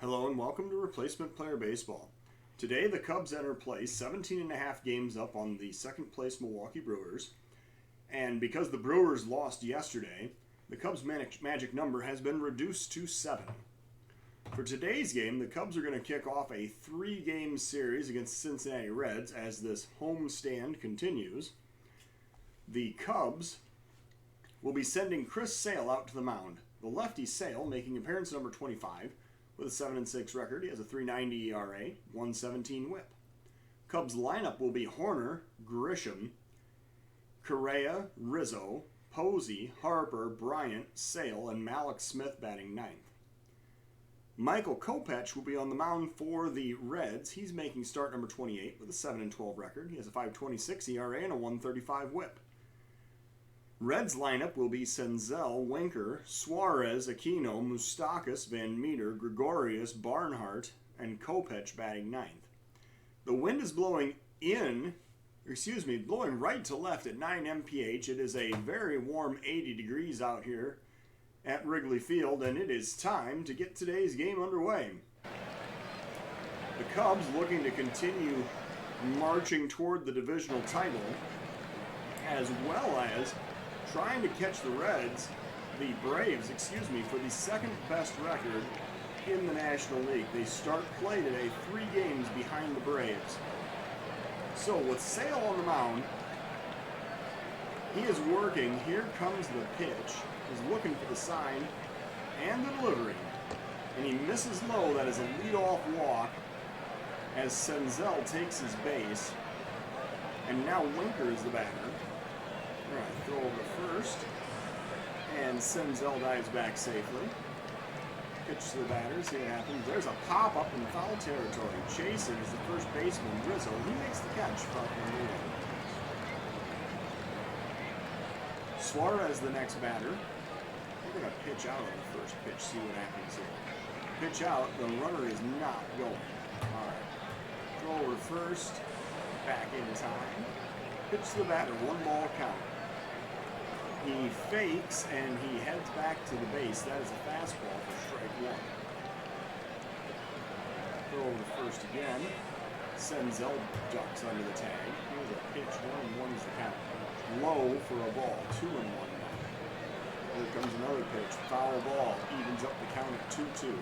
Hello and welcome to Replacement Player Baseball. Today the Cubs enter play 17.5 games up on the second place Milwaukee Brewers. And because the Brewers lost yesterday, the Cubs' magic number has been reduced to 7. For today's game, the Cubs are going to kick off a 3-game series against Cincinnati Reds as this homestand continues. The Cubs will be sending Chris Sale out to the mound. The lefty Sale making appearance number 25. With a 7-6 record, he has a 3.90 ERA, 1.17 WHIP. Cubs lineup will be Hoerner, Grisham, Correa, Rizzo, Posey, Harper, Bryant, Sale, and Mallex Smith batting 9th. Michael Kopech will be on the mound for the Reds. He's making start number 28 with a 7-12 record. He has a 5.26 ERA and a 1.35 WHIP. Reds lineup will be Senzel, Winker, Suarez, Aquino, Moustakas, Van Meter, Gregorius, Barnhart, and Kopech batting 9th. The wind is blowing right to left at 9 mph. It is a very warm 80 degrees out here at Wrigley Field, and it is time to get today's game underway. The Cubs looking to continue marching toward the divisional title, as well as trying to catch the Braves, for the second best record in the National League. They start play today 3 games behind the Braves. So with Sale on the mound, he is working. Here comes the pitch. He's looking for the sign and the delivery. And he misses low. That is a leadoff walk as Senzel takes his base. And now Winker is the batter. All right, throw over first, and Senzel dives back safely. Pitch to the batter, see what happens. There's a pop-up in foul territory. Chasing is the first baseman, Rizzo. He makes the catch. Suarez, the next batter. We're going to pitch out on the first pitch, see what happens here. Pitch out, the runner is not going. All right, throw over first, back in time. Pitch to the batter, 1-ball count. He fakes and he heads back to the base. That is a fastball for strike 1. Throw over first again. Senzel ducks under the tag. Here's a pitch, 1-1 is the count. Low for a ball, 2-1 now. Here comes another pitch, foul ball, evens up the count at 2-2.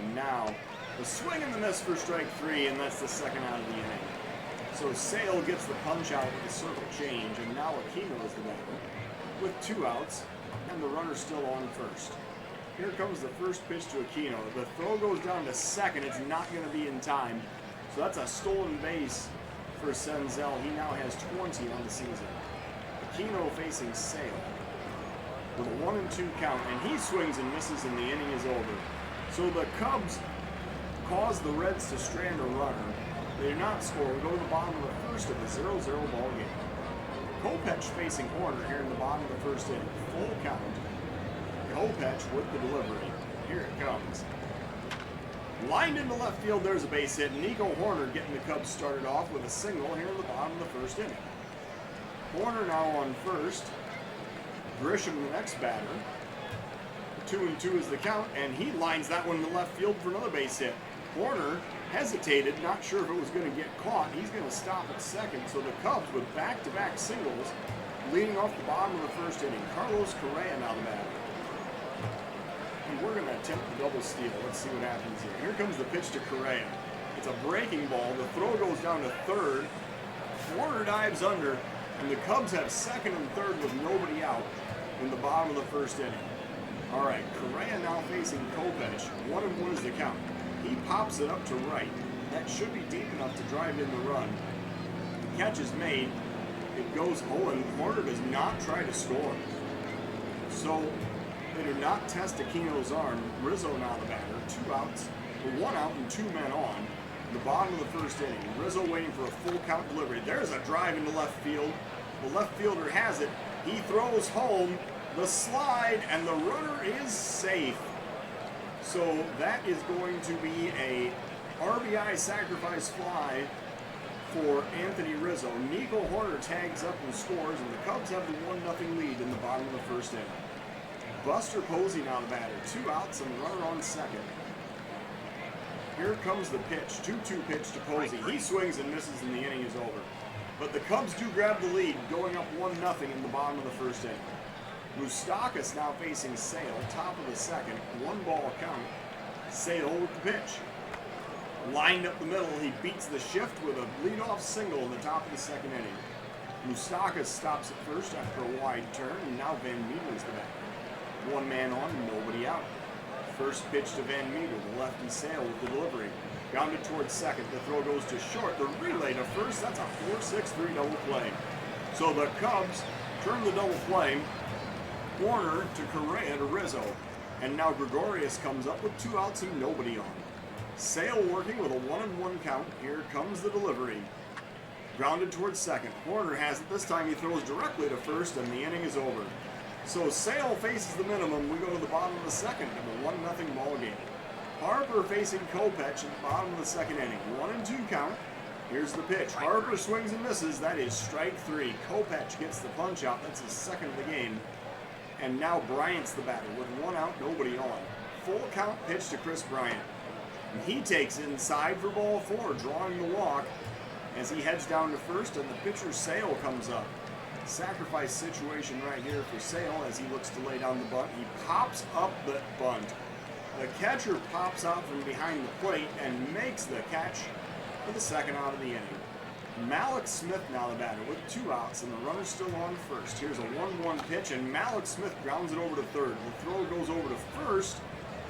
And now, the swing and the miss for strike 3, and that's the second out of the inning. So Sale gets the punch out with a circle change, and now Aquino is the batter with 2 outs, and the runner still on first. Here comes the first pitch to Aquino. The throw goes down to second. It's not going to be in time. So that's a stolen base for Senzel. He now has 20 on the season. Aquino facing Sale with a 1-2 count, and he swings and misses, and the inning is over. So the Cubs cause the Reds to strand a runner. They do not score. We go to the bottom of the first of the 0-0 ball game. Kopech facing Hoerner here in the bottom of the first inning. Full count. Kopech with the delivery. Here it comes. Lined into left field, there's a base hit. Nico Hoerner getting the Cubs started off with a single here in the bottom of the first inning. Hoerner now on first. Grisham the next batter. 2-2 is the count, and he lines that one in the left field for another base hit. Hoerner hesitated, not sure if it was going to get caught. He's going to stop at second. So the Cubs with back-to-back singles leading off the bottom of the first inning. Carlos Correa now the batter. And we're going to attempt the double steal. Let's see what happens here. Here comes the pitch to Correa. It's a breaking ball. The throw goes down to third. Hoerner dives under, and the Cubs have second and third with nobody out in the bottom of the first inning. All right, Correa now facing Kopech. 1-1 is the count. He pops it up to right. That should be deep enough to drive in the run. The catch is made. It goes and Hoerner does not try to score. So they do not test Aquino's arm. Rizzo now the batter. 2 outs. 1 out and 2 men on. The bottom of the first inning. Rizzo waiting for a full count delivery. There's a drive into left field. The left fielder has it. He throws home. The slide, and the runner is safe. So that is going to be a RBI sacrifice fly for Anthony Rizzo. Nico Hoerner tags up and scores, and the Cubs have the 1-0 lead in the bottom of the first inning. Buster Posey now the batter. 2 outs and a runner on second. Here comes the pitch. 2-2 pitch to Posey. He swings and misses, and the inning is over. But the Cubs do grab the lead, going up 1-0 in the bottom of the first inning. Moustakas now facing Sale, top of the second, 1-ball count. Sale with the pitch. Lined up the middle, he beats the shift with a leadoff single in the top of the second inning. Moustakas stops at first after a wide turn, and now Van Meter is the batter. 1 man on, nobody out. First pitch to Van Meter, the lefty Sale with the delivery. Grounded towards second, the throw goes to short. The relay to first, that's a 4-6-3 double play. So the Cubs turn the double play. Warner to Correa to Rizzo. And now Gregorius comes up with 2 outs and nobody on. Sale working with a 1-1 count. Here comes the delivery. Grounded towards second. Warner has it. This time he throws directly to first and the inning is over. So Sale faces the minimum. We go to the bottom of the second of a 1-0 ball game. Harper facing Kopech in the bottom of the second inning. 1-2 count. Here's the pitch. Harper swings and misses. That is strike 3. Kopech gets the punch out. That's his second of the game. And now Bryant's the batter with 1 out, nobody on. Full count pitch to Chris Bryant. And he takes inside for ball 4, drawing the walk as he heads down to first, and the pitcher Sale comes up. Sacrifice situation right here for Sale as he looks to lay down the bunt. He pops up the bunt. The catcher pops out from behind the plate and makes the catch for the second out of the inning. Malik Smith now the batter with 2 outs and the runner still on first. Here's a 1-1 pitch and Malik Smith grounds it over to third. The throw goes over to first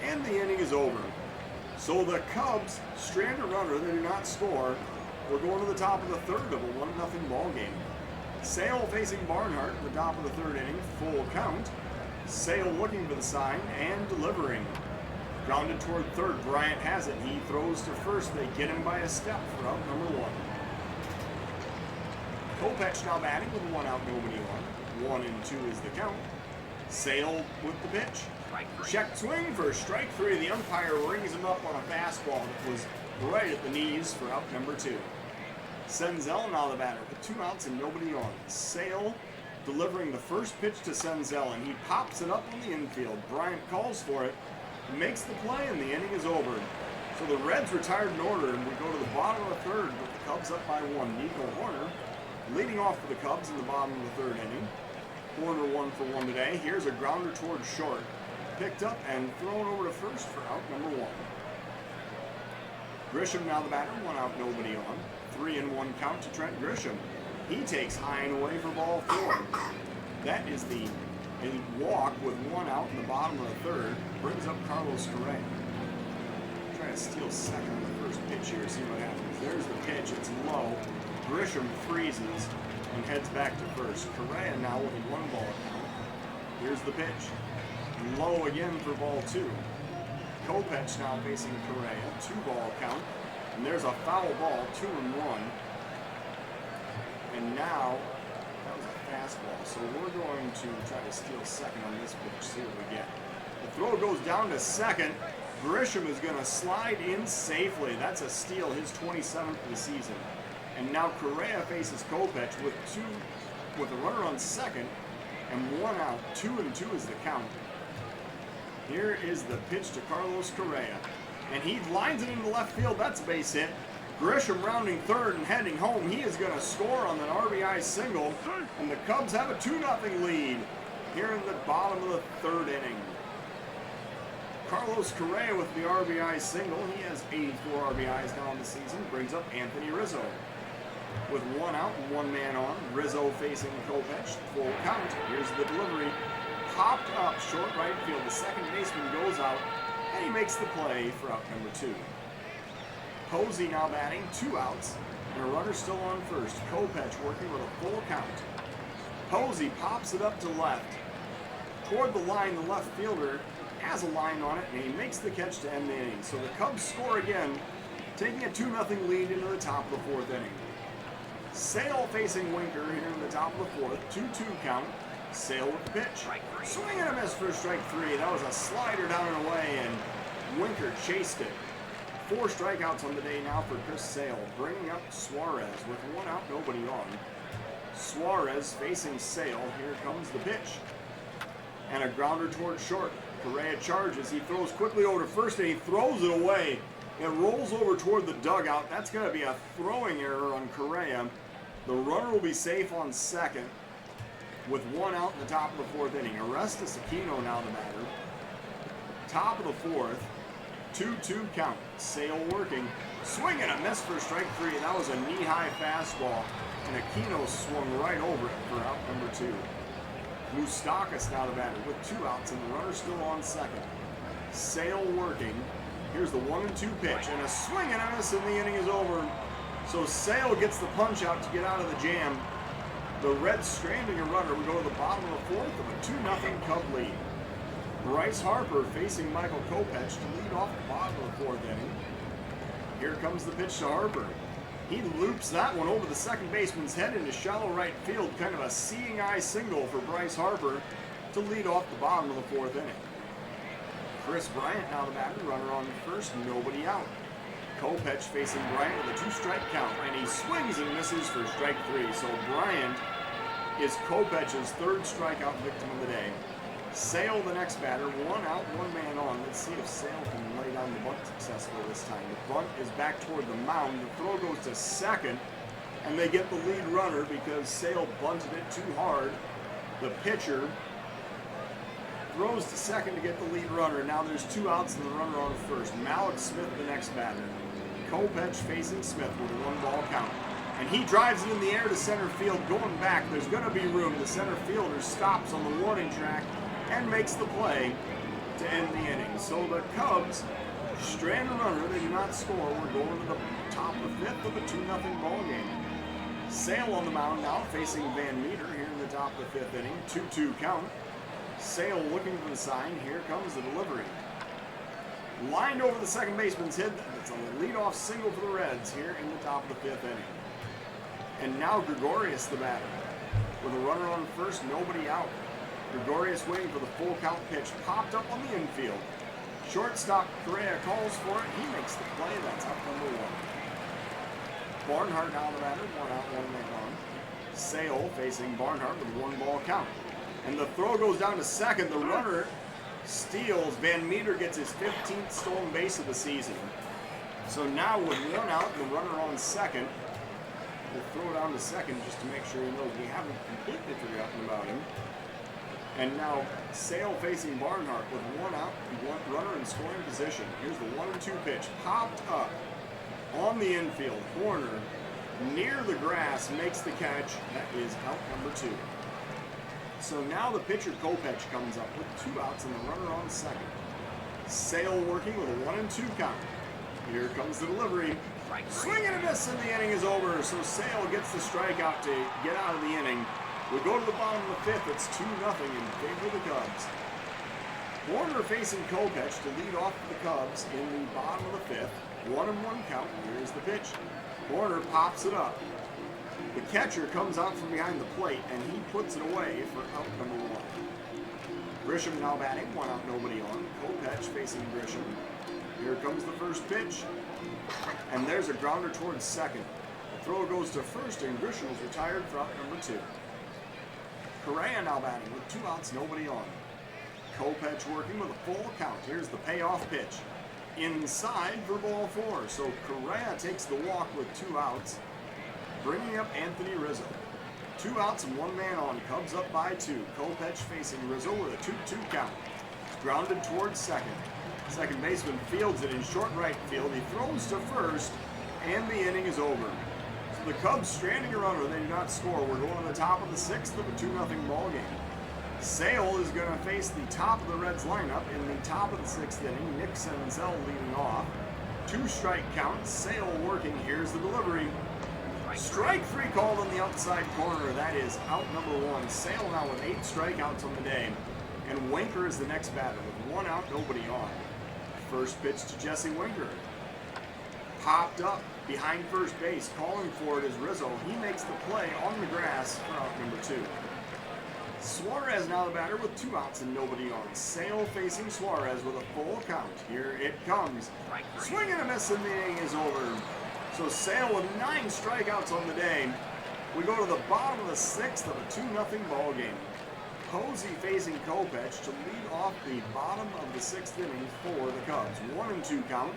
and the inning is over. So the Cubs strand a runner, they do not score. We're going to the top of the third of a 1-0 ball game. Sale facing Barnhart at the top of the third inning, full count. Sale looking for the sign and delivering. Grounded toward third, Bryant has it. He throws to first. They get him by a step for out number 1. Kopech now batting with 1 out, nobody on. 1-2 is the count. Sale with the pitch. Check swing for strike 3. The umpire rings him up on a fastball that was right at the knees for out number 2. Senzel now the batter with 2 outs and nobody on. Sale delivering the first pitch to Senzel and he pops it up on the infield. Bryant calls for it, makes the play, and the inning is over. So the Reds retired in order and we go to the bottom of the third with the Cubs up by 1. Nico Horner leading off for the Cubs in the bottom of the third inning. Horner 1 for 1 today. Here's a grounder towards short. Picked up and thrown over to first for out number 1. Grisham now the batter, 1 out, nobody on. 3-1 count to Trent Grisham. He takes high and away for ball 4. That is a walk with 1 out in the bottom of the third. Brings up Carlos Correa. Try to steal second on the first pitch here, see what happens. There's the pitch, it's low. Grisham freezes and heads back to first. Correa now with a 1-ball count. Here's the pitch. Low again for ball 2. Kopech now facing Correa. 2-ball count. And there's a foul ball, 2-1. And now, that was a fastball. So we're going to try to steal second on this pitch, see what we get. The throw goes down to second. Grisham is going to slide in safely. That's a steal, his 27th of the season. And now Correa faces Kopech with a runner on second and 1 out. 2-2 is the count. Here is the pitch to Carlos Correa. And he lines it into left field. That's a base hit. Grisham rounding third and heading home. He is going to score on an RBI single. And the Cubs have a 2-0 lead here in the bottom of the third inning. Carlos Correa with the RBI single. He has 84 RBIs now in the season. Brings up Anthony Rizzo. With 1 out and 1 man on. Rizzo facing Kopech. Full count. Here's the delivery. Popped up short right field. The second baseman goes out. And he makes the play for out number 2. Posey now batting, 2 outs. And a runner still on first. Kopech working with a full count. Posey pops it up to left. Toward the line, the left fielder has a line on it, and he makes the catch to end the inning. So the Cubs score again, taking a 2-0 lead into the top of the 4th inning. Sale facing Winker here in the top of the 4th. 2-2 count. Sale with the pitch. Swing and a miss for strike 3. That was a slider down and away, and Winker chased it. 4 strikeouts on the day now for Chris Sale, bringing up Suarez with 1 out, nobody on. Suarez facing Sale. Here comes the pitch. And a grounder towards short. Correa charges. He throws quickly over to first, and he throws it away. It rolls over toward the dugout. That's going to be a throwing error on Correa. The runner will be safe on second with one out in the top of the fourth inning. Arestas Aquino now the batter. Top of the fourth. 2-2 count. Sale working. Swing and a miss for strike three. That was a knee-high fastball. And Aquino swung right over it for out number two. Moustakas now the batter with two outs and the runner still on second. Sale working. Here's the 1-2 pitch and a swing and a miss and the inning is over. So Sale gets the punch out to get out of the jam. The Reds stranding a runner. We go to the bottom of the fourth of a 2-0 Cub lead. Bryce Harper facing Michael Kopech to lead off the bottom of the fourth inning. Here comes the pitch to Harper. He loops that one over the second baseman's head into shallow right field. Kind of a seeing eye single for Bryce Harper to lead off the bottom of the fourth inning. Chris Bryant now the batter, runner on first, nobody out. Kopech facing Bryant with a 2-strike count, and he swings and misses for strike three. So Bryant is Kopech's third strikeout victim of the day. Sale the next batter, one out, one man on. Let's see if Sale can lay down the bunt successfully this time. The bunt is back toward the mound. The throw goes to second, and they get the lead runner because Sale bunted it too hard. The pitcher throws to second to get the lead runner. Now there's two outs and the runner on first. Malik Smith the next batter. Kopech facing Smith with a 1-ball count. And he drives it in the air to center field. Going back, there's going to be room. The center fielder stops on the warning track and makes the play to end the inning. So the Cubs strand a runner. They do not score. We're going to the top of the fifth of a 2-0 ball game. Sale on the mound now facing Van Meter here in the top of the fifth inning. 2-2 count. Sale looking for the sign. Here comes the delivery. Lined over the second baseman's head. It's a leadoff single for the Reds here in the top of the fifth inning. And now Gregorius the batter. With a runner on first, nobody out. Gregorius waiting for the full count pitch. Popped up on the infield. Shortstop Correa calls for it. He makes the play. That's out number one. Barnhart now the batter. One out, one man on. Sale facing Barnhart with a 1-ball count. And the throw goes down to second. The runner steals. Van Meter gets his 15th stolen base of the season. So now with one out and the runner on second, we'll throw it down to second just to make sure he knows we haven't completely forgotten about him. And now Sale facing Barnhart with one out and one runner in scoring position. Here's the 1-2 pitch. Popped up on the infield corner near the grass, makes the catch. That is out number two. So now the pitcher Kopech comes up with two outs and the runner on second. Sale working with a 1-2 count. Here comes the delivery. Swing and a miss and the inning is over. So Sale gets the strikeout to get out of the inning. We go to the bottom of the fifth. It's 2-0 in favor of the Cubs. Warner facing Kopech to lead off the Cubs in the bottom of the fifth. 1-1 count. Here's the pitch. Warner pops it up. The catcher comes out from behind the plate, and he puts it away for out number one. Grisham now batting, one out, nobody on. Kopech facing Grisham. Here comes the first pitch, and there's a grounder towards second. The throw goes to first, and Grisham is retired for out number two. Correa now batting with two outs, nobody on. Kopech working with a full count. Here's the payoff pitch. Inside for ball four. So Correa takes the walk with two outs, bringing up Anthony Rizzo. Two outs and one man on. Cubs up by two. Kopech facing Rizzo with a 2-2 count. Grounded towards second. Second baseman fields it in short right field. He throws to first, and the inning is over. So the Cubs stranding a runner. They do not score. We're going to the top of the sixth of a 2-0 ball game. Sale is going to face the top of the Reds lineup in the top of the sixth inning. Nick Senzel leading off. 2-strike count. Sale working. Here's the delivery. Strike three called on the outside corner. That is out number one. Sale now with 8 strikeouts on the day. And Winker is the next batter with one out, nobody on. First pitch to Jesse Winker. Popped up behind first base. Calling for it is Rizzo. He makes the play on the grass for out number two. Suarez now the batter with 2 outs and nobody on. Sale facing Suarez with a full count. Here it comes. Swing and a miss and the inning is over. So Sale with 9 strikeouts on the day. We go to the bottom of the sixth of a 2-0 ball game. Posey facing Kopech to lead off the bottom of the sixth inning for the Cubs. 1-2 count.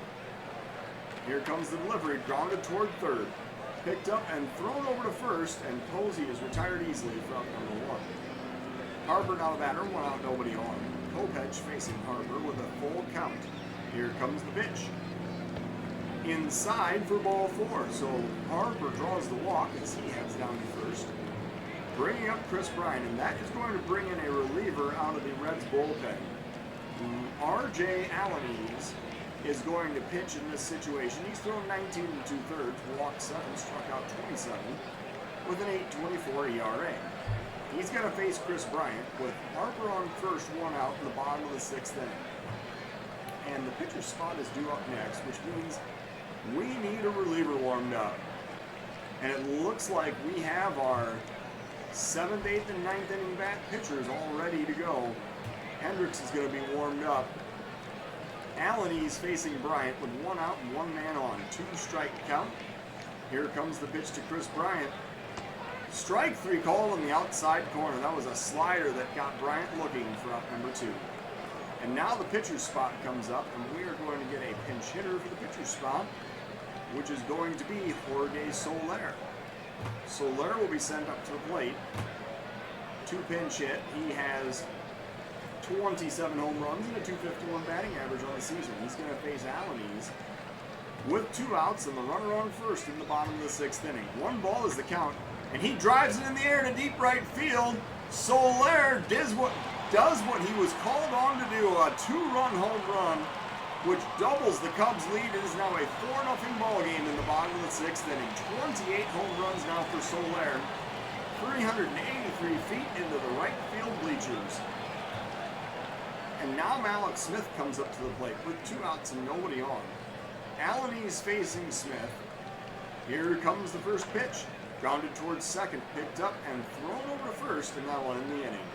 Here comes the delivery, grounded toward third. Picked up and thrown over to first, and Posey is retired easily for out number 1. Harper now the batter, 1 out, nobody on. Kopech facing Harper with a full count. Here comes the pitch. Inside for ball 4, so Harper draws the walk as he heads down to first. Bringing up Chris Bryant, and that is going to bring in a reliever out of the Reds bullpen. R.J. Alanis is going to pitch in this situation. He's thrown 19 2/3, walked 7, struck out 27, with an 8.24 ERA. He's going to face Chris Bryant with Harper on first, 1 out in the bottom of the 6th inning. And the pitcher's spot is due up next, which means we need a reliever warmed up. And it looks like we have our 7th, 8th, and 9th inning bat pitchers all ready to go. Hendricks is going to be warmed up. Alanis facing Bryant with 1 out and 1 man on. 2-strike count. Here comes the pitch to Chris Bryant. Strike 3 call on the outside corner. That was a slider that got Bryant looking for out number 2. And now the pitcher's spot comes up, and we are going to get a pinch hitter for the pitcher's spot, which is going to be Jorge Soler. Soler will be sent up to the plate to pinch hit. He has 27 home runs and a .251 batting average on the season. He's going to face Alanis with 2 outs and the runner on first in the bottom of the 6th inning. 1 ball is the count, and he drives it in the air to deep right field. Soler does what he was called on to do, a 2-run home run, which doubles the Cubs' lead. It is now a 4-0 ball game in the bottom of the 6th inning. 28 home runs now for Soler, 383 feet into the right field bleachers. And now Mallex Smith comes up to the plate with 2 outs and nobody on. Alanis facing Smith. Here comes the first pitch. Grounded towards second, picked up and thrown over to first, and that one in the inning.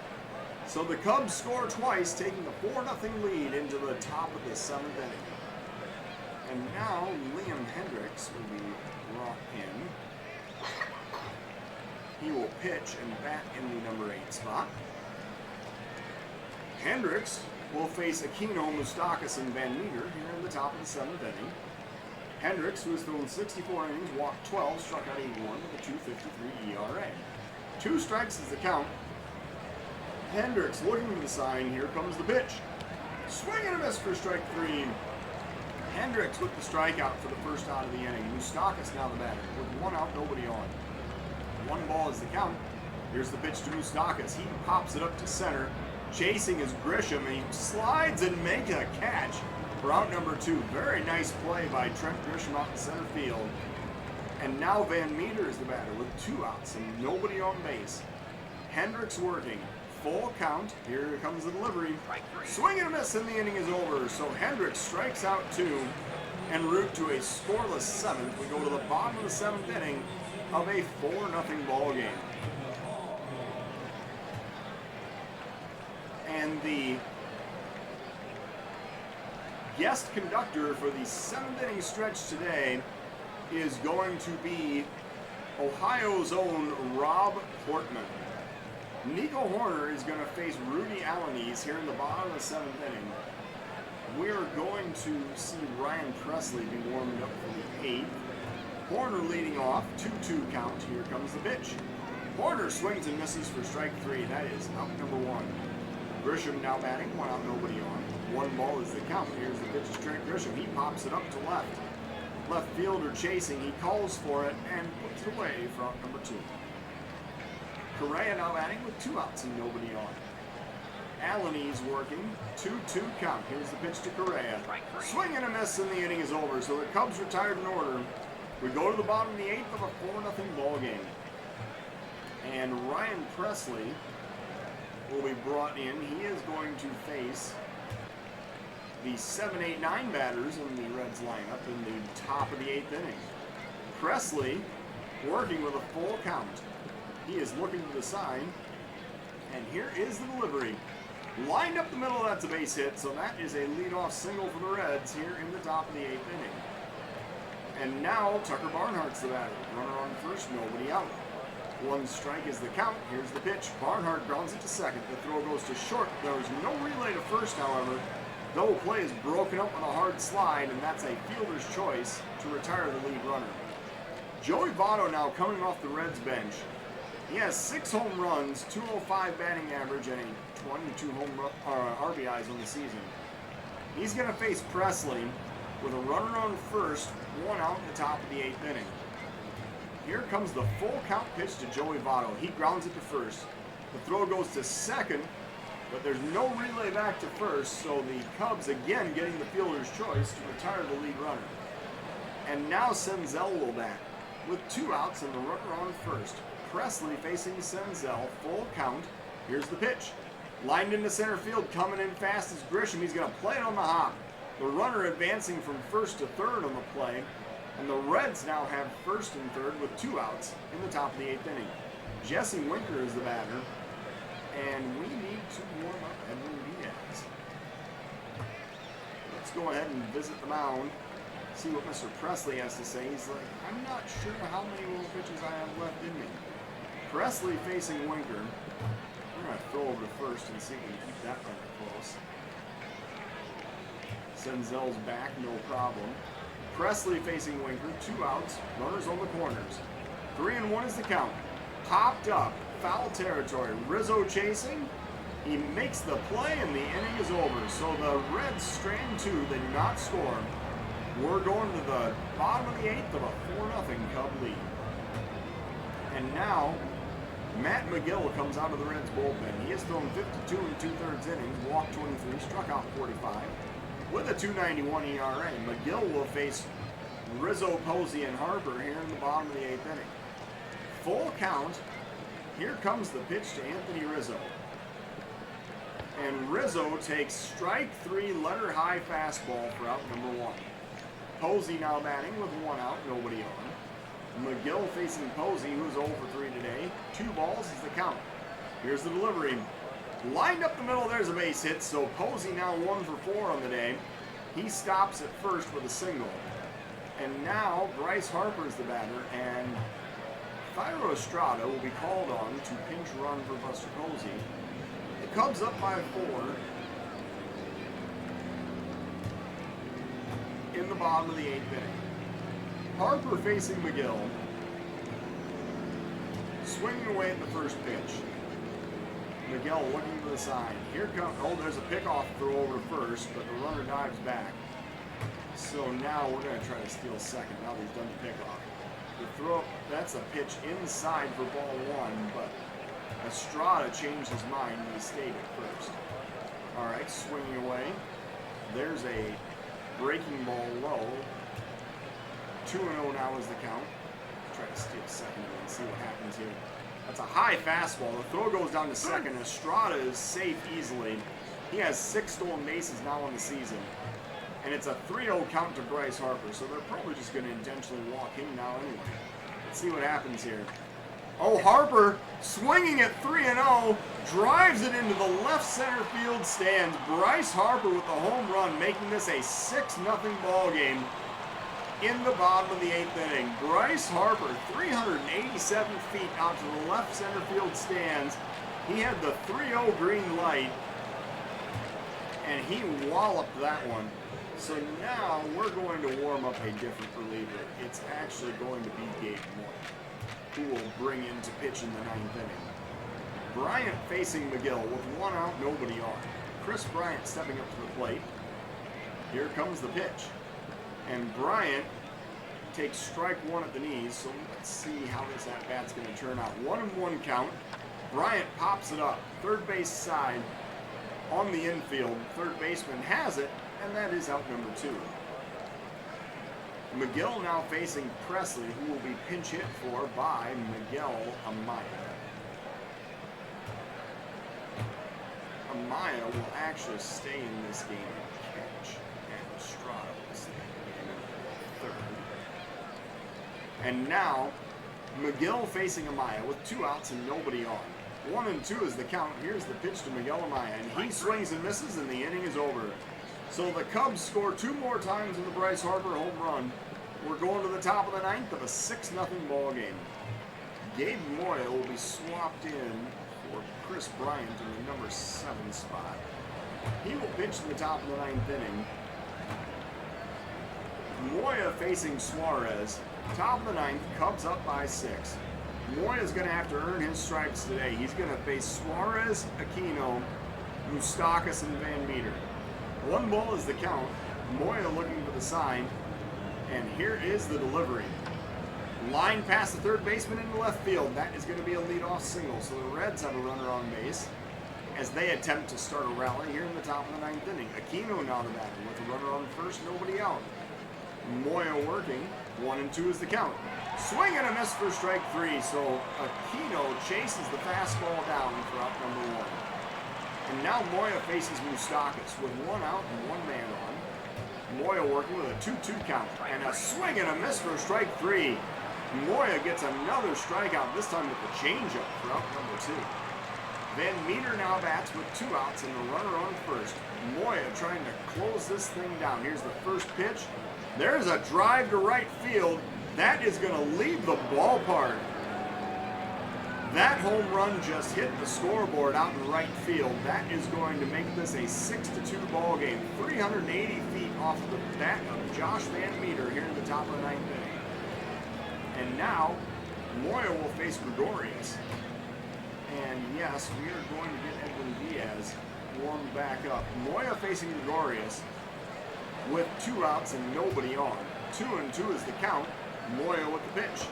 So the Cubs score twice, taking a 4-0 lead into the top of the 7th inning. And now Liam Hendricks will be brought in. He will pitch and bat in the number 8 spot. Hendricks will face Aquino, Moustakas, and Van Meter here in the top of the 7th inning. Hendricks, who has thrown 64 innings, walked 12, struck out 81 with a .253 ERA. 2 strikes is the count. Hendricks looking for the sign. Here comes the pitch. Swing and a miss for strike 3. Hendricks with the strikeout for the first out of the inning. Moustakas now the batter with 1 out, nobody on. 1 ball is the count. Here's the pitch to Moustakas. He pops it up to center. Chasing is Grisham, and he slides and makes a catch for out number 2. Very nice play by Trent Grisham out in center field. And now Van Meter is the batter with 2 outs and nobody on base. Hendricks working. Full count. Here comes the delivery. Swing and a miss, and the inning is over. So Hendricks strikes out 2 en route to a scoreless 7th. We go to the bottom of the 7th inning of a 4-0 ball game. And the guest conductor for the 7th inning stretch today is going to be Ohio's own Rob Portman. Nico Horner is going to face Rudy Alanis here in the bottom of the 7th inning. We're going to see Ryan Presley be warmed up for the 8th. Horner leading off, 2-2 count. Here comes the pitch. Horner swings and misses for strike 3. That is out number 1. Grisham now batting, 1 out, nobody on. 1 ball is the count. Here's the pitch to Trent Grisham. He pops it up to left. Left fielder chasing. He calls for it and puts it away for out number 2. Correa now batting with 2 outs and nobody on. Alanis working, 2-2 count. Here's the pitch to Correa. Swing and a miss, and the inning is over. So the Cubs retired in order. We go to the bottom of the 8th of a 4-0 ball game. And Ryan Presley will be brought in. He is going to face the 7, 8, 9 batters in the Reds lineup in the top of the 8th inning. Presley working with a full count. He is looking for the sign, and here is the delivery. Lined up the middle, that's a base hit, so that is a leadoff single for the Reds here in the top of the 8th inning. And now Tucker Barnhart's the batter. Runner on first, nobody out. 1 strike is the count. Here's the pitch. Barnhart grounds it to second. The throw goes to short. There was no relay to first, however, Double play is broken up with a hard slide, and that's a fielder's choice to retire the lead runner. Joey Votto now coming off the Reds bench. He has 6 home runs, 205 batting average, and 22 RBIs on the season. He's going to face Presley with a runner on first, 1 out in the top of the 8th inning. Here comes the full count pitch to Joey Votto. He grounds it to first. The throw goes to second, but there's no relay back to first, so the Cubs again getting the fielder's choice to retire the lead runner. And now Senzel will bat with 2 outs and the runner on first. Presley facing Senzel, full count. Here's the pitch. Lined into center field, coming in fast is Grisham. He's going to play it on the hop. The runner advancing from first to third on the play. And the Reds now have first and third with 2 outs in the top of the 8th inning. Jesse Winker is the batter. And we need to warm up Edwin Diaz. Let's go ahead and visit the mound. See what Mr. Presley has to say. He's like, I'm not sure how many little pitches I have left in me. Presley facing Winker. We're going to throw over to first and see if we can keep that runner close. Senzel's back, no problem. Presley facing Winker, 2 outs, runners on the corners. 3-1 is the count. Popped up, foul territory. Rizzo chasing. He makes the play and the inning is over. So the Reds strand 2, they do not score. We're going to the bottom of the 8th of a 4-0 Cub lead. And now, Matt Magill comes out of the Reds bullpen. He has thrown 52 2/3 innings, walked 23, struck out 45. With a 2.91 ERA, Magill will face Rizzo, Posey, and Harper here in the bottom of the 8th inning. Full count. Here comes the pitch to Anthony Rizzo. And Rizzo takes strike 3, letter high fastball for out number 1. Posey now batting with 1 out, nobody on. Magill facing Posey, who's 0 for 3 today. 2 balls is the count. Here's the delivery. Lined up the middle, there's a base hit, so Posey now 1 for 4 on the day. He stops at first with a single. And now Bryce Harper's the batter, and Thairo Estrada will be called on to pinch run for Buster Posey. The Cubs up by 4 in the bottom of the 8th inning. Harper facing Magill. Swinging away at the first pitch. Miguel looking to the side. Here comes, there's a pickoff throw over first, but the runner dives back. So now we're going to try to steal second. Now that he's done the pickoff. The throw, that's a pitch inside for ball 1, but Estrada changed his mind and he stayed at first. All right, swinging away. There's a breaking ball low. 2-0 now is the count. Try to steal second and see what happens here. That's a high fastball. The throw goes down to second. Estrada is safe easily. He has 6 stolen bases now on the season. And it's a 3-0 count to Bryce Harper, so they're probably just going to intentionally walk him now anyway. Let's see what happens here. Oh, Harper swinging at 3-0, drives it into the left center field stands. Bryce Harper with the home run, making this a 6-0 ball game in the bottom of the 8th inning. Bryce Harper, 387 feet out to the left center field stands. He had the 3-0 green light, and he walloped that one. So now we're going to warm up a different reliever. It's actually going to be Gabe Moya, who will bring in to pitch in the 9th inning. Bryant facing Magill with 1 out, nobody on. Chris Bryant stepping up to the plate. Here comes the pitch. And Bryant takes strike 1 at the knees, so let's see how this at-bat's going to turn out. 1-1 count. Bryant pops it up. Third base side on the infield. Third baseman has it, and that is out number 2. Magill now facing Presley, who will be pinch hit for by Miguel Amaya. Amaya will actually stay in this game and catch, and Estrada will stay in the game in third. And now, Magill facing Amaya with 2 outs and nobody on. 1-2 is the count. Here's the pitch to Miguel Amaya, and he swings and misses, and the inning is over. So the Cubs score 2 more times in the Bryce Harper home run. We're going to the top of the 9th of a 6-0 ball game. Gabe Moya will be swapped in for Chris Bryant in the number 7 spot. He will pitch in the top of the 9th inning. Moya facing Suarez. Top of the 9th, Cubs up by 6. Moya's going to have to earn his stripes today. He's going to face Suarez, Aquino, Moustakas, and Van Meter. 1 ball is the count. Moya looking for the sign. And here is the delivery. Line past the third baseman into left field. That is going to be a leadoff single. So the Reds have a runner on base as they attempt to start a rally here in the top of the 9th inning. Aquino now the batter with a runner on first, nobody out. Moya working. 1-2 is the count. Swing and a miss for strike 3. So Aquino chases the fastball down for out number 1. And now Moya faces Moustakas with 1 out and 1 man on. Moya working with a 2-2 count. And a swing and a miss for strike 3. Moya gets another strikeout, this time with the changeup for out number 2. Van Meter now bats with 2 outs and the runner on first. Moya trying to close this thing down. Here's the first pitch. There's a drive to right field. That is going to leave the ballpark. That home run just hit the scoreboard out in right field. That is going to make this a 6-2 ball game. 380 feet off the bat of Josh Van Meter here in the top of the 9th inning. And now, Moya will face Gregorius. And yes, we are going to get Edwin Diaz warmed back up. Moya facing Gregorius with 2 outs and nobody on. 2-2 is the count. Moya with the pitch.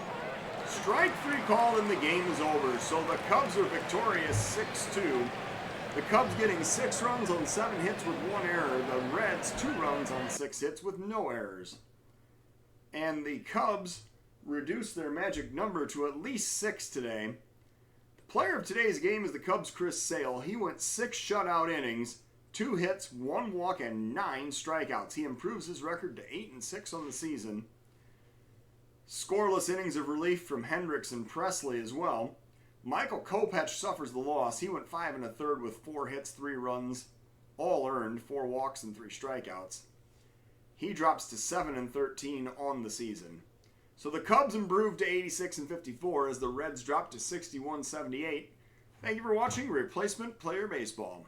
Strike 3 called and the game is over. So the Cubs are victorious 6-2. The Cubs getting 6 runs on 7 hits with 1 error. The Reds 2 runs on 6 hits with no errors. And the Cubs reduced their magic number to at least 6 today. The player of today's game is the Cubs' Chris Sale. He went 6 shutout innings, 2 hits, 1 walk, and 9 strikeouts. He improves his record to 8-6 on the season. Scoreless innings of relief from Hendricks and Presley as well. Michael Kopech suffers the loss. He went 5 1/3 with 4 hits, 3 runs, all earned, 4 walks and 3 strikeouts. He drops to 7-13 on the season. So the Cubs improved to 86-54 as the Reds dropped to 61-78. Thank you for watching Replacement Player Baseball.